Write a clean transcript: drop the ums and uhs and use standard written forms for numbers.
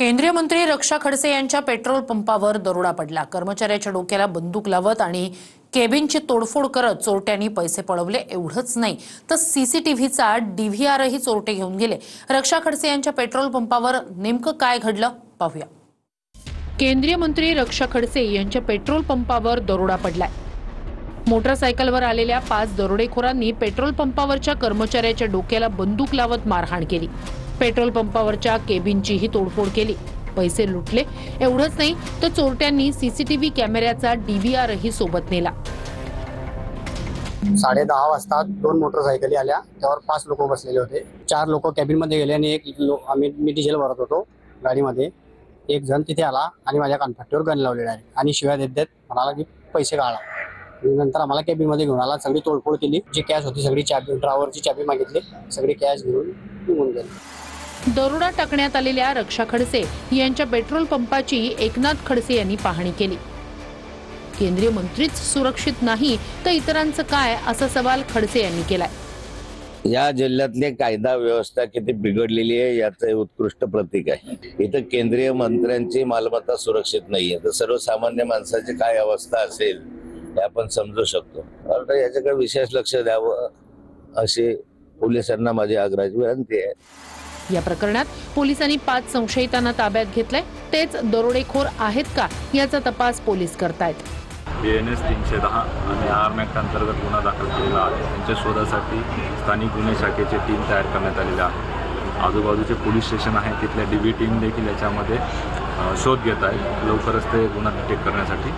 केंद्रीय मंत्री रक्षा खडसे यांच्या पेट्रोल पंपावर दरोडा पडला। कर्मचाऱ्याच्या डोक्याला बंदूक लावत आणि केबिनची तोडफोड करत चोरट्यांनी पैसे पळवले। एवढंच नाही तर सीसीटीव्हीचा डीव्हीआरही चोरटे घेऊन गेले। रक्षा खडसे यांच्या पेट्रोल पंपावर नेमकं काय घडलं पाहूया। केंद्रीय मंत्री रक्षा खडसे यांच्या पेट्रोल पंपावर दरोडा पडलाय। मोटरसायकलवर आलेल्या 5 दरोडेखोरांनी पेट्रोल पंपावरच्या कर्मचाऱ्याच्या डोक्याला बंदूक लावत मारहाण केली। पेट्रोल पंपावरच्या केबिनचीही तोडफोड केली, पैसे लुटले। एवढंच नाही तर चोरट्यांनी सीसीटीव्ही कॅमेऱ्याचा डीव्हीआरही सोबत नेला। 10:30 वाजता 2 मोटरसायकली आल्या, त्यावर 5 लोक बसलेले होते। 4 लोक कॅबिन मध्ये गेले आणि मी डिझेल भरत होतो गाडीमध्ये। एक जण तिथे आला आणि माझ्या कानफाटीवर गन लावलेला आहे आणि शिव्या देत म्हणाला की पैसे काढा। नंतर आम्हाला कॅबिन मध्ये घेऊन आला, सगळी तोडफोड केली। जी कॅश होती सगळी चाबी, ड्रायव्हरची चाबी मागितली, सगळी कॅश घेऊन निघून गेले। दरोडा टाकण्यात आलेल्या रक्षा खडसे यांच्या पेट्रोल पंपाची एकनाथ खडसे यांनी पाहणी केली। केंद्रीय मंत्रीच सुरक्षित नाही तर इतरांचं काय, असा सवाल खडसे यांनी केलाय। या जिल्ह्यातली कायदा व्यवस्था किती बिघडलेली आहे याचं उत्कृष्ट प्रतीक आहे। इथं केंद्रीय मंत्र्यांची मालमत्ता सुरक्षित नाहीये तर सर्वसामान्य माणसाची काय अवस्था असेल हे आपण समजू शकतो। याच्याकडे विशेष लक्ष द्यावं अशी पोलिसांना माझी आग्रहाची विनंती आहे। या प्रकरणात पोलिसांनी 5 संशयितांना ताब्यात घेतलंय। तेच दरोडेखोर आहेत का याचा तपास पोलीस करतायत। BNS 310 आणि आर्म ऍक्ट अंतर्गत गुन्हा दाखल केलेला आहे। त्यांच्या शोधासाठी स्थानिक गुन्हे शाखेची टीम तयार करण्यात आलेली आहे। आजूबाजूचे पोलीस स्टेशन आहे तिथल्या DB टीम देखील याच्यामध्ये शोध घेत आहे। लवकरच ते गुन्हा डिटेक्ट करण्यासाठी